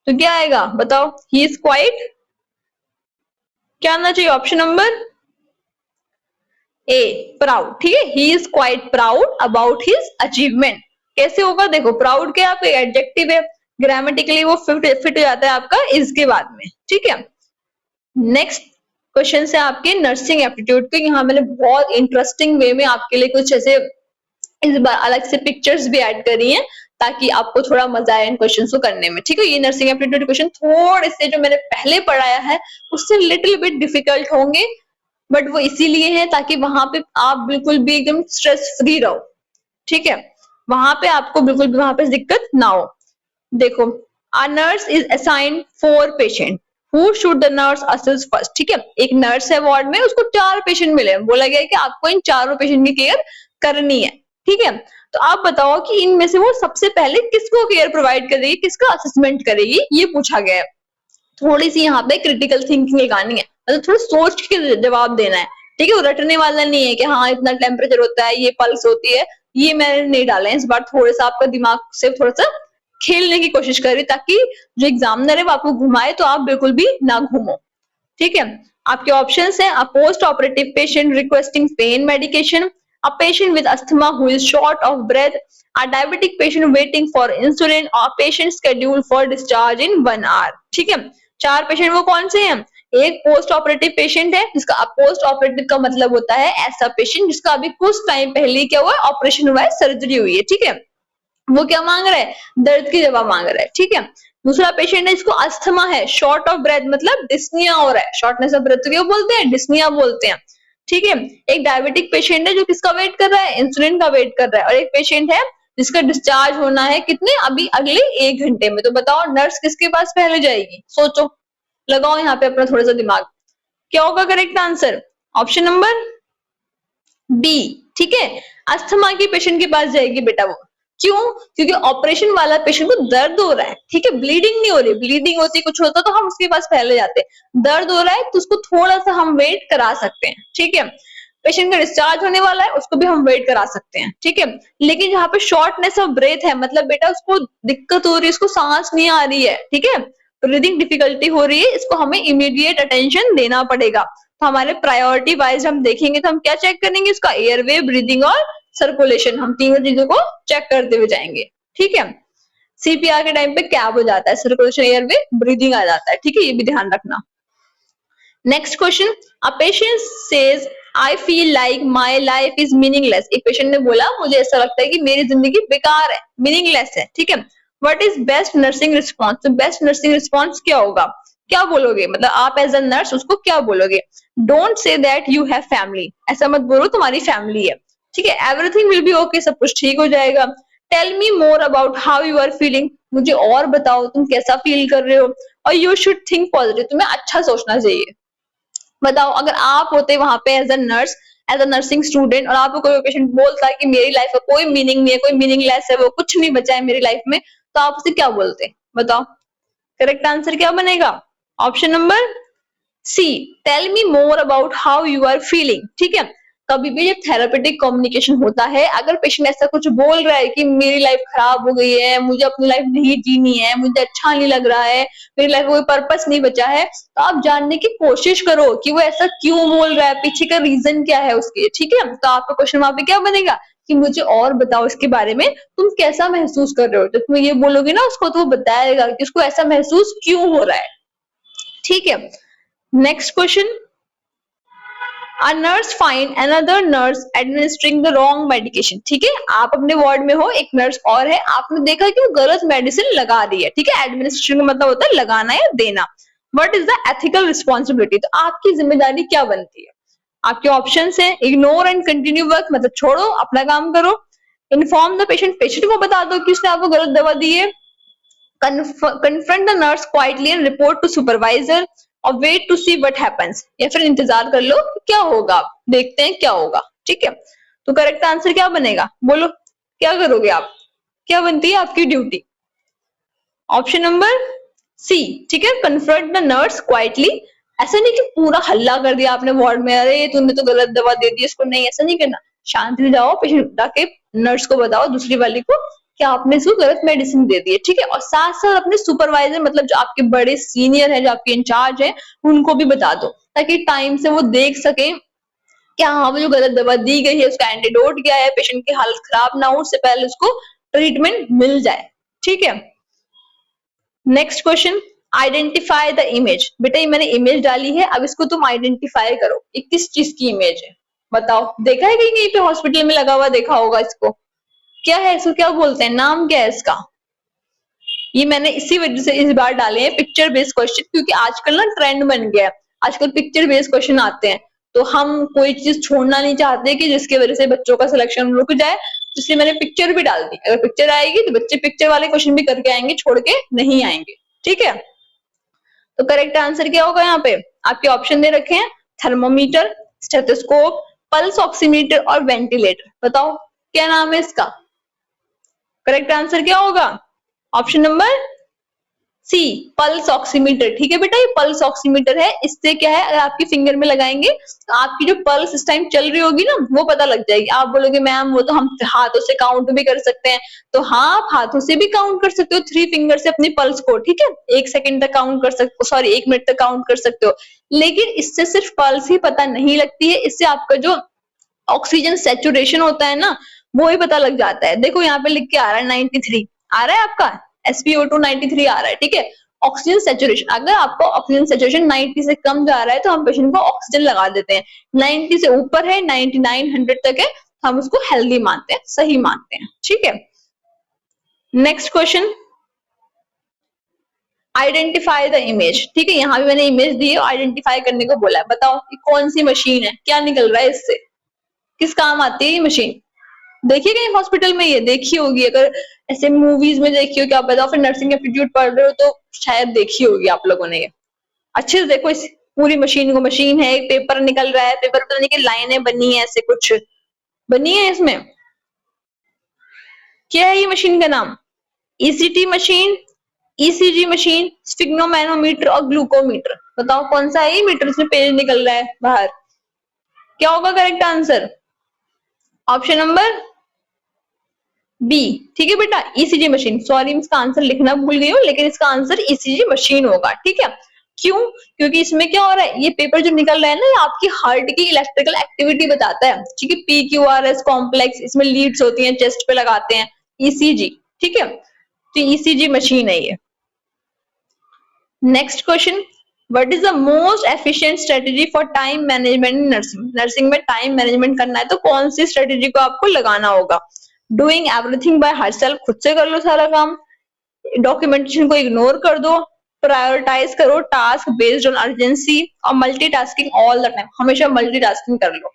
तो क्या आएगा बताओ? ही इज क्वाइट, क्या आना चाहिए? ऑप्शन नंबर ए, प्राउड, ठीक है? He is quite proud about his achievement. कैसे होगा देखो, प्राउड क्या आपका एडजेक्टिव है, ग्रामेटिकली वो फिट हो जाता है आपका इज के बाद में, ठीक है? नेक्स्ट क्वेश्चन है आपके नर्सिंग एप्टीट्यूड के, यहाँ मैंने बहुत इंटरेस्टिंग वे में आपके लिए कुछ ऐसे इस बार अलग से पिक्चर्स भी ऐड करी हैं ताकि आपको थोड़ा मजा आए इन क्वेश्चंस को करने में, ठीक है? ये नर्सिंग एप्टीट्यूड क्वेश्चन थोड़े से जो मैंने पहले पढ़ाया है उससे लिटिल बिट डिफिकल्ट होंगे, बट वो इसीलिए है ताकि वहां पे आप बिल्कुल भी एकदम स्ट्रेस फ्री रहो, ठीक है? वहां पे आपको बिल्कुल भी वहां पे दिक्कत ना हो। देखो, a nurse is assigned 4 patient, who should the nurse assess first, ठीक है? एक नर्स है वार्ड में, उसको 4 पेशेंट मिले, बोला गया है कि आपको इन चारों पेशेंट की केयर करनी है, ठीक है? तो आप बताओ कि इनमें से वो सबसे पहले किसको केयर प्रोवाइड करेगी, किसका असेसमेंट करेगी, ये पूछा गया है। थोड़ी सी यहाँ पे क्रिटिकल थिंकिंग लगानी है, मतलब थोड़ा सोच के जवाब देना है, ठीक है? वो रटने वाला नहीं है कि हाँ इतना टेम्परेचर होता है, ये पल्स होती है, ये मैंने नहीं डाले इस बार, थोड़ा सा आपका दिमाग से थोड़ा सा खेलने की कोशिश करिए ताकि जो एग्जामिनर है वो आपको घुमाए तो आप बिल्कुल भी ना घूमो, ठीक है? आपके ऑप्शंस हैं, a post operative patient requesting pain medication, a patient with asthma who is short of breath, a diabetic patient waiting for insulin, और patient scheduled for discharge in 1 hour, ठीक है? 4 पेशेंट वो कौन से हैं? एक पोस्ट ऑपरेटिव पेशेंट है, जिसका पोस्ट ऑपरेटिव का मतलब होता है ऐसा पेशेंट जिसका अभी कुछ टाइम पहले क्या हुआ है, ऑपरेशन हुआ है, सर्जरी हुई है, ठीक है? वो क्या मांग रहा है? दर्द की दवा मांग रहा है, ठीक है? दूसरा पेशेंट है जिसको अस्थमा है, शॉर्ट ऑफ ब्रेथ मतलब डिस्निया हो रहा है, शॉर्टनेस ऑफ ब्रेथ क्यों बोलते हैं? डिस्निया बोलते हैं, ठीक है? एक डायबिटिक पेशेंट है जो किसका वेट कर रहा है? इंसुलिन का वेट कर रहा है, और एक पेशेंट है जिसका डिस्चार्ज होना है कितने, अभी अगले 1 घंटे में। तो बताओ नर्स किसके पास पहले जाएगी? सोचो, लगाओ यहाँ पे अपना थोड़ा सा दिमाग, क्या होगा correct answer? Option number B, ठीक है? अस्थमा की पेशेंट के पास जाएगी बेटा वो, क्यों? क्योंकि ऑपरेशन वाला पेशेंट को दर्द हो रहा है, ठीक है, ब्लीडिंग नहीं हो रही। ब्लीडिंग होती कुछ होता तो हम उसके पास पहले जाते। दर्द हो रहा है तो उसको थोड़ा सा हम वेट करा सकते हैं, ठीक है। पेशेंट का डिस्चार्ज होने वाला है, उसको भी हम वेट करा सकते हैं, ठीक है। लेकिन जहाँ पे शॉर्टनेस ऑफ ब्रेथ है, मतलब बेटा उसको दिक्कत हो रही है, उसको सांस नहीं आ रही है, ठीक है, ब्रीदिंग डिफिकल्टी हो रही है, इसको हमें इमीडिएट अटेंशन देना पड़ेगा। तो हमारे प्रायोरिटी वाइज हम देखेंगे तो हम क्या चेक करेंगे, उसका एयरवे, ब्रीदिंग और सर्कुलेशन, हम तीनों चीजों को चेक करते हुए जाएंगे, ठीक है। सीपीआर के टाइम पे क्या हो जाता है, सर्कुलेशन, एयरवे, ब्रीदिंग आ जाता है, ठीक है, ये भी ध्यान रखना। Next question, a patient says I feel like my life is meaningless. एक पेशेंट ने बोला मुझे ऐसा लगता है कि मेरी जिंदगी बेकार है, मीनिंगलेस है, ठीक है। What is best nursing response? तो बेस्ट नर्सिंग रिस्पॉन्स क्या होगा, क्या बोलोगे, मतलब आप एज अ नर्स उसको क्या बोलोगे? Don't say that you have family, ऐसा मत बोलो तुम्हारी फैमिली है, ठीक है। एवरीथिंग विल बी ओके, सब कुछ ठीक हो जाएगा। Tell me more about how you are feeling, मुझे और बताओ तुम कैसा फील कर रहे हो। और यू शुड थिंक पॉजिटिव, तुम्हें अच्छा सोचना चाहिए। बताओ अगर आप होते वहां पे as a nurse, as a nursing student, और आपको कोई पेशेंट बोलता है कि मेरी लाइफ का कोई मीनिंग नहीं है, कोई मीनिंगलेस है, वो कुछ नहीं बचा है मेरी लाइफ में, तो आप उसे क्या बोलते? बताओ करेक्ट आंसर क्या बनेगा? Option number C, tell me more about how you are feeling, ठीक है। कभी भी जब थेरापेटिक कम्युनिकेशन होता है, अगर पेशेंट ऐसा कुछ बोल रहा है कि मेरी लाइफ खराब हो गई है, मुझे अपनी लाइफ नहीं जीनी है, मुझे अच्छा नहीं लग रहा है, मेरी लाइफ में कोई पर्पस नहीं बचा है, तो आप जानने की कोशिश करो कि वो ऐसा क्यों बोल रहा है, पीछे का रीजन क्या है उसके, ठीक है। तो आपका क्वेश्चन वहां पे क्या बनेगा कि मुझे और बताओ इसके बारे में, तुम कैसा महसूस कर रहे हो। तो तुम ये बोलोगे ना उसको, तो वो बताएगा कि उसको ऐसा महसूस क्यों हो रहा है, ठीक है। Next question, A nurse find another nurse administering the wrong medication, ठीक है। आप अपने वार्ड में हो, एक नर्स और है, आपने देखा कि वो गलत मेडिसिन लगा रही है, ठीक है। एडमिनिस्ट्रेशन का मतलब होता है लगाना या देना। What is the ethical responsibility, तो आपकी जिम्मेदारी क्या बनती है? आपके ऑप्शन है, इग्नोर एंड कंटिन्यू वर्क, मतलब छोड़ो अपना काम करो। इन्फॉर्म द पेशेंट, पेशेंट को बता दो कि उसने आपको गलत दवा दी है। confront the nurse quietly and report to supervisor, और wait to see what happens, या फिर इंतजार कर लो क्या होगा, देखते हैं क्या होगा, ठीक है। तो करेक्ट आंसर क्या बनेगा, बोलो क्या करोगे आप, क्या बनती है आपकी ड्यूटी? ऑप्शन नंबर सी, ठीक है, कन्फ्रंट द नर्स क्वाइटली। ऐसा नहीं कि पूरा हल्ला कर दिया आपने वार्ड में, अरे तूने तो गलत दवा दे दी इसको, नहीं ऐसा नहीं करना। शांति से जाओ, पेशेंट जाके नर्स को बताओ, दूसरी वाली को, कि आपने इसको गलत मेडिसिन दे दी है, ठीक है। और साथ साथ अपने सुपरवाइजर, मतलब जो आपके बड़े सीनियर है, जो आपके इंचार्ज है, उनको भी बता दो, ताकि टाइम से वो देख सके क्या हाँ वो जो गलत दवा दी गई है उसका एंटीडोट क्या है, पेशेंट की हालत खराब ना हो, उससे पहले उसको ट्रीटमेंट मिल जाए, ठीक है। Next question, identify the image. बेटा ये मैंने इमेज डाली है, अब इसको तुम आइडेंटिफाई करो, ये किस चीज की इमेज है, बताओ। देखा है कहीं पे हॉस्पिटल में लगा हुआ, देखा होगा इसको, क्या है, इसको क्या बोलते हैं, नाम क्या है इसका? ये मैंने इसी वजह से इस बार डाले हैं पिक्चर बेस्ड क्वेश्चन, क्योंकि आजकल ना ट्रेंड बन गया है, आजकल पिक्चर बेस्ड क्वेश्चन आते हैं। तो हम कोई चीज छोड़ना नहीं चाहते कि जिसकी वजह से बच्चों का सिलेक्शन रुक जाए, इसलिए मैंने पिक्चर भी डाल दी। अगर पिक्चर आएगी तो बच्चे पिक्चर वाले क्वेश्चन भी करके आएंगे, छोड़ के नहीं आएंगे, ठीक है। तो करेक्ट आंसर क्या होगा यहाँ पे, आपके ऑप्शन दे रखे हैं, थर्मोमीटर, स्टेथोस्कोप, पल्स ऑक्सीमीटर और वेंटिलेटर। बताओ क्या नाम है इसका, करेक्ट आंसर क्या होगा? Option number C, pulse oximeter, ठीक है बेटा, ये पल्स ऑक्सीमीटर है। इससे क्या है, अगर आपकी फिंगर में लगाएंगे तो आपकी जो पल्स इस टाइम चल रही होगी ना, वो पता लग जाएगी। आप बोलोगे मैम वो तो हम हाथों से काउंट भी कर सकते हैं, तो हाँ आप हाथों से भी काउंट कर सकते हो, 3 फिंगर से अपनी पल्स को, ठीक है। 1 सेकंड तक काउंट कर सकते हो, सॉरी 1 मिनट तक काउंट कर सकते हो। लेकिन इससे सिर्फ पल्स ही पता नहीं लगती है, इससे आपका जो ऑक्सीजन सेचुरेशन होता है ना, वो ही पता लग जाता है। देखो यहाँ पे लिख के आ रहा है 93 आ रहा है आपका, SpO2 93 आ रहा है, ठीक है। ऑक्सीजन सेचुरेशन, अगर आपको ऑक्सीजन सेचुरेशन 90 से कम जा रहा है तो हम पेशेंट को ऑक्सीजन लगा देते हैं। 90 से ऊपर है, 99 100 तक है, हम उसको हेल्दी मानते हैं, सही मानते हैं, ठीक है। Next question, identify the image, ठीक है। यहाँ भी मैंने इमेज दी है, आइडेंटिफाई करने को बोला है। बताओ ये कौन सी मशीन है, क्या निकल रहा है इससे, किस काम आती है ये मशीन? देखिए कहीं हॉस्पिटल में, ये देखी होगी, अगर ऐसे मूवीज में देखी हो, क्या पता, फिर नर्सिंग एप्टीट्यूड पढ़ रहे हो तो शायद देखी होगी आप लोगों ने ये। अच्छे से देखो इस पूरी मशीन को, मशीन है, एक पेपर निकल रहा है, पेपर पता नहीं कि लाइनें बनी है, ऐसे कुछ बनी है इसमें। क्या है ये मशीन का नाम? ECT machine, ECG machine, sphygmomanometer और ग्लूकोमीटर। बताओ कौन सा है ये मीटर से पेज निकल रहा है बाहर? क्या होगा correct answer? Option number B. ठीक है बेटा, ईसीजी मशीन। सॉरी इसका आंसर लिखना भूल गई हूँ, लेकिन इसका आंसर ईसीजी मशीन होगा। ठीक है, क्यों? क्योंकि इसमें क्या हो रहा है, ये पेपर जो निकल रहा है ना, ये आपकी हार्ट की इलेक्ट्रिकल एक्टिविटी बताता है। ठीक है, पीक्यूआरएस कॉम्प्लेक्स, इसमें लीड्स होती हैं, चेस्ट पे लगाते हैं, ईसीजी। ठीक है, तो ईसीजी मशीन है ये। Next question, what is the most efficient strategy for time management in nursing? Nursing में टाइम मैनेजमेंट करना है तो कौन सी स्ट्रेटेजी को आपको लगाना होगा? डूइंग एवरीथिंग बाय हरसेल्फ, खुद से कर लो सारा काम, डॉक्यूमेंटेशन को इग्नोर कर दो, प्रायोरिटाइज करो टास्क बेस्ड ऑन अर्जेंसी, और मल्टीटास्किंग ऑल द टाइम, हमेशा मल्टीटास्किंग कर लो।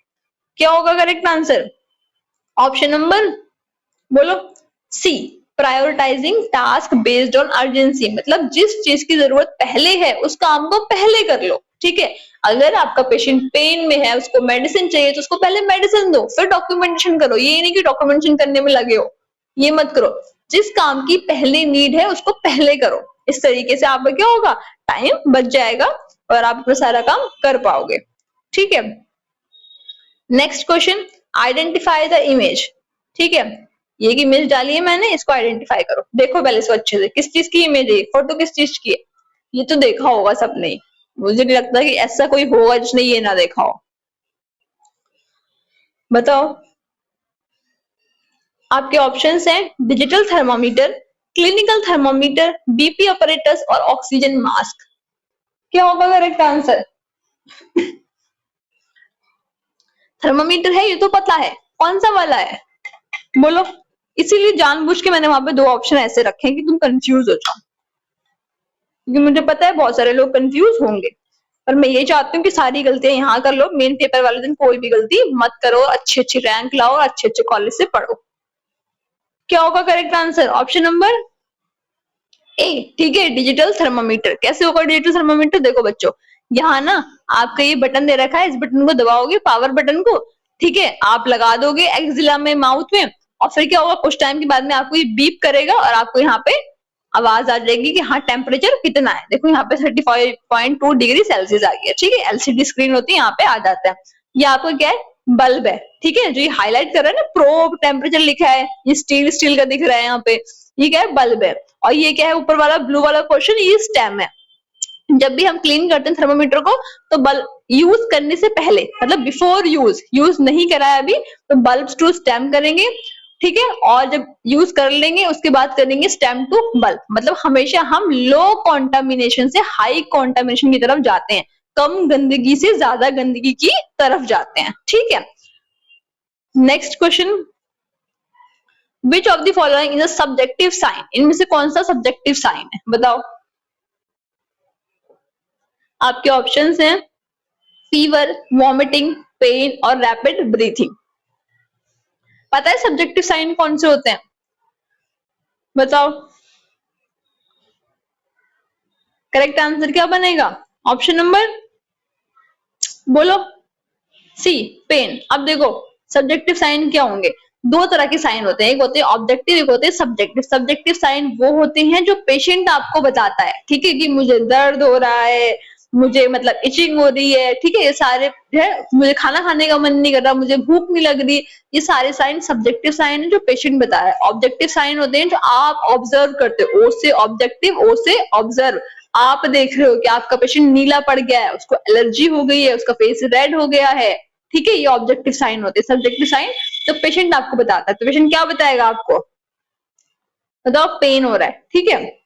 क्या होगा करेक्ट आंसर? ऑप्शन नंबर बोलो C, prioritising task based on urgency. मतलब जिस चीज की जरूरत पहले है उस काम को पहले कर लो। ठीक है, अगर आपका पेशेंट पेन में है, उसको मेडिसिन चाहिए, तो उसको पहले मेडिसिन दो, फिर डॉक्यूमेंटेशन करो। ये नहीं कि डॉक्यूमेंटेशन करने में लगे हो, ये मत करो। जिस काम की पहले नीड है उसको पहले करो। इस तरीके से आपका क्या होगा, टाइम बच जाएगा और आप अपना सारा काम कर पाओगे। ठीक है, next question, identify the image. ठीक है, ये इमेज डाली है मैंने, इसको आइडेंटिफाई करो। देखो पहले इसको अच्छे से, किस चीज की इमेज है, फोटो किस चीज की है? ये तो देखा होगा सबने, मुझे नहीं लगता कि ऐसा कोई होगा जिसने ये ना देखा हो। बताओ, आपके ऑप्शंस हैं digital thermometer, clinical thermometer, BP operators और ऑक्सीजन मास्क। क्या होगा करेक्ट आंसर? थर्मोमीटर है, ये तो पता है, कौन सा वाला है बोलो। इसीलिए जानबूझ के मैंने वहां पे दो ऑप्शन ऐसे रखे हैं कि तुम कंफ्यूज हो जाओ, क्योंकि मुझे पता है बहुत सारे लोग कंफ्यूज होंगे। पर मैं ये चाहती हूँ कि सारी गलतियां यहाँ कर लो, मेन पेपर वाले दिन कोई भी गलती मत करो, अच्छी अच्छी रैंक लाओ, अच्छे अच्छे कॉलेज से पढ़ो। क्या होगा correct answer? Option number A. ठीक है, डिजिटल थर्मामीटर। कैसे होगा डिजिटल थर्मामीटर? देखो बच्चों, यहाँ ना आपका ये बटन दे रखा है, इस बटन को दबाओगे, पावर बटन को, ठीक है, आप लगा दोगे एक्सिला में, माउथ में, और फिर क्या होगा, कुछ टाइम के बाद में आपको ये बीप करेगा और आपको यहाँ पे आवाज आ जाएगी कि हाँ टेम्परेचर कितना है। देखो यहाँ पे 35.2 डिग्री सेल्सियस आ गया। ठीक है, एलसीडी स्क्रीन होती है, यहाँ पे आ जाता है। ये आपको क्या है, बल्ब है। ठीक है, जो ये हाईलाइट कर रहा है ना, प्रोब टेम्परेचर लिखा है, ये स्टील स्टील का दिख रहा है यहाँ पे, ये क्या है, बल्ब है। और ये क्या है, ऊपर वाला ब्लू वाला पोर्शन, ये स्टेम है। जब भी हम क्लीन करते हैं थर्मोमीटर को, तो बल्ब यूज करने से पहले, मतलब बिफोर यूज नहीं करा है अभी, तो बल्ब टू स्टेम करेंगे। ठीक है, और जब यूज कर लेंगे उसके बाद करेंगे स्टेम टू बल्ब। मतलब हमेशा हम लो कॉन्टामिनेशन से हाई कॉन्टामिनेशन की तरफ जाते हैं, कम गंदगी से ज्यादा गंदगी की तरफ जाते हैं। ठीक है, next question, which of the following is a subjective sign? इनमें से कौन सा सब्जेक्टिव साइन है, बताओ। आपके ऑप्शंस हैं फीवर, वॉमिटिंग, पेन और रैपिड ब्रीथिंग। पता है सब्जेक्टिव साइन कौन से होते हैं? बताओ, करेक्ट आंसर क्या बनेगा? ऑप्शन नंबर बोलो सी, पेन। अब देखो, सब्जेक्टिव साइन क्या होंगे, दो तरह के साइन होते हैं, एक होते हैं ऑब्जेक्टिव, एक होते हैं सब्जेक्टिव। सब्जेक्टिव साइन वो होते हैं जो पेशेंट आपको बताता है, ठीक है, कि मुझे दर्द हो रहा है, मुझे मतलब इचिंग हो रही है, ठीक है, ये सारे है, मुझे खाना खाने का मन नहीं कर रहा, मुझे भूख नहीं लग रही, ये सारे साइन सब्जेक्टिव साइन है जो पेशेंट बता रहा है। ऑब्जेक्टिव साइन होते हैं जो आप ऑब्जर्व करते हो, ओ से ऑब्जेक्टिव, ओ से ऑब्जर्व। आप देख रहे हो कि आपका पेशेंट नीला पड़ गया है, उसको एलर्जी हो गई है, उसका फेस रेड हो गया है। ठीक है, ये ऑब्जेक्टिव साइन होते हैं। सब्जेक्टिव साइन तो पेशेंट आपको बताता है, तो पेशेंट क्या बताएगा आपको, बताओ पेन हो रहा है। ठीक है,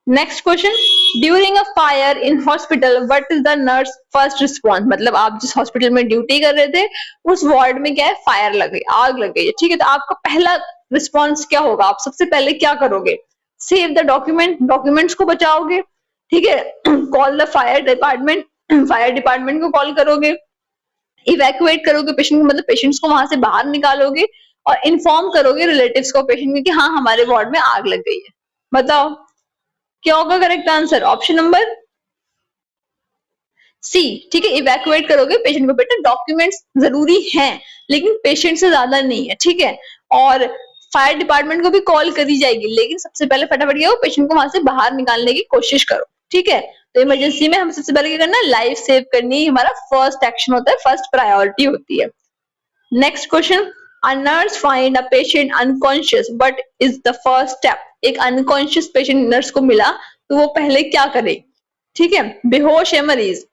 next question, during a fire in hospital what is the nurse first response? मतलब आप जिस हॉस्पिटल में ड्यूटी कर रहे थे, उस वार्ड में क्या है, फायर लग गई, आग लग गई है। ठीक है, तो आपका पहला रिस्पॉन्स क्या होगा, आप सबसे पहले क्या करोगे? सेव द डॉक्यूमेंट, डॉक्यूमेंट्स को बचाओगे। ठीक है, call the fire department, fire department को कॉल करोगे, इवैक्यूएट करोगे पेशेंट को, मतलब पेशेंट्स को वहां से बाहर निकालोगे, और इन्फॉर्म करोगे रिलेटिव्स को पेशेंट में कि हाँ हमारे वार्ड में आग लग गई है। बताओ क्या होगा correct answer? Option number C. ठीक है, इवैक्यूएट करोगे पेशेंट को। बेटा डॉक्यूमेंट्स जरूरी हैं, लेकिन पेशेंट से ज्यादा नहीं है। ठीक है, और फायर डिपार्टमेंट को भी कॉल करी जाएगी, लेकिन सबसे पहले फटाफट क्या हो, पेशेंट को वहां से बाहर निकालने की कोशिश करो, ठीक है। तो इमरजेंसी में हम सबसे पहले क्या करना है, लाइफ सेव करनी हमारा फर्स्ट एक्शन होता है, फर्स्ट प्रायोरिटी होती है। Next question, a nurse find a patient unconscious but is the first step। एक अनकॉन्शियस पेशेंट नर्स को मिला तो वो पहले क्या करेगी, ठीक है। बेहोश है मरीज,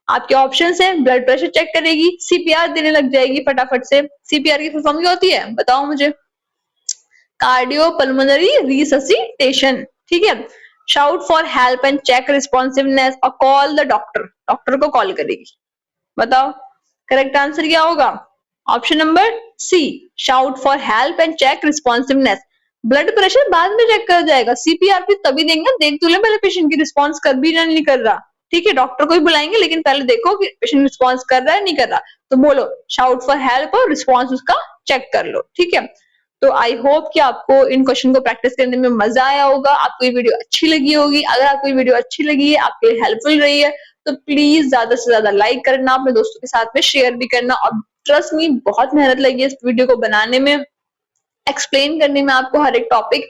आपके ऑप्शंस हैं, ब्लड प्रेशर चेक करेगी, सीपीआर देने लग जाएगी फटाफट से। सीपीआर की फुल फॉर्म क्या होती है बताओ मुझे, कार्डियो पल्मोनरी रिससिटेशन, ठीक है। Shout for help and check responsiveness और कॉल द डॉक्टर, डॉक्टर को कॉल करेगी। बताओ करेक्ट आंसर क्या होगा, option number C, shout for help and check responsiveness. Blood pressure बाद में चेक कर जाएगा, सीपीआर भी तभी देंगे देख तो ले पहले पेशेंट की रिस्पॉन्स कर भी नहीं कर रहा, ठीक है। डॉक्टर को भी बुलाएंगे लेकिन पहले देखो कि पेशेंट रिस्पॉन्स कर रहा है नहीं कर रहा, तो बोलो शाउट फॉर हेल्प और रिस्पॉन्स उसका चेक कर लो, ठीक है। तो आई होप कि आपको इन क्वेश्चन को प्रैक्टिस करने में मजा आया होगा, आपको ये वीडियो अच्छी लगी होगी। अगर आपको ये वीडियो अच्छी लगी है, आपके लिए हेल्पफुल रही है, तो प्लीज ज्यादा से ज्यादा लाइक करना, अपने दोस्तों के साथ में शेयर भी करना। और ट्रस्ट मी बहुत मेहनत लगी है इस वीडियो को बनाने में, एक्सप्लेन करने में आपको हर एक टॉपिक,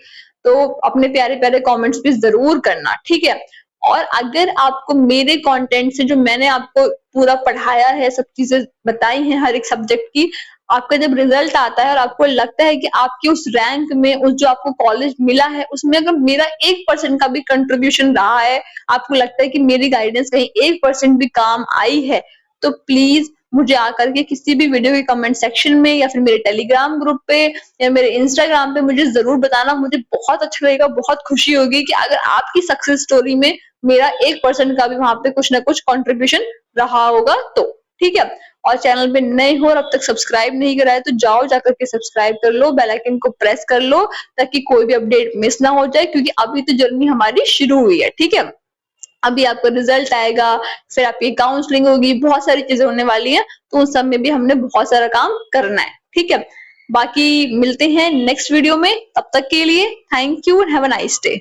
तो अपने प्यारे प्यारे कमेंट्स भी जरूर करना, ठीक है। और अगर आपको मेरे कंटेंट से जो मैंने आपको पूरा पढ़ाया है, सब चीजें बताई हैं हर एक सब्जेक्ट की, आपका जब रिजल्ट आता है और आपको लगता है कि आपकी उस रैंक में, उस जो आपको कॉलेज मिला है उसमें अगर मेरा 1% का भी कंट्रीब्यूशन रहा है, आपको लगता है कि मेरी गाइडेंस कहीं 1% भी काम आई है, तो प्लीज मुझे आकर के किसी भी वीडियो के कमेंट सेक्शन में या फिर मेरे टेलीग्राम ग्रुप पे या मेरे इंस्टाग्राम पे मुझे जरूर बताना। मुझे बहुत अच्छा लगेगा, बहुत खुशी होगी कि अगर आपकी सक्सेस स्टोरी में मेरा 1% का भी वहां पे कुछ ना कुछ कंट्रीब्यूशन रहा होगा तो, ठीक है। और चैनल पे नए हो और अब तक सब्सक्राइब नहीं करा है तो जाओ जाकर के सब्सक्राइब कर लो, बेल आइकन को प्रेस कर लो ताकि कोई भी अपडेट मिस ना हो जाए, क्योंकि अभी तो जर्नी हमारी शुरू हुई है, ठीक है। अभी आपका रिजल्ट आएगा, फिर आपकी काउंसलिंग होगी, बहुत सारी चीजें होने वाली हैं, तो उन सब में भी हमने बहुत सारा काम करना है, ठीक है। बाकी मिलते हैं नेक्स्ट वीडियो में, तब तक के लिए thank you and have a nice day.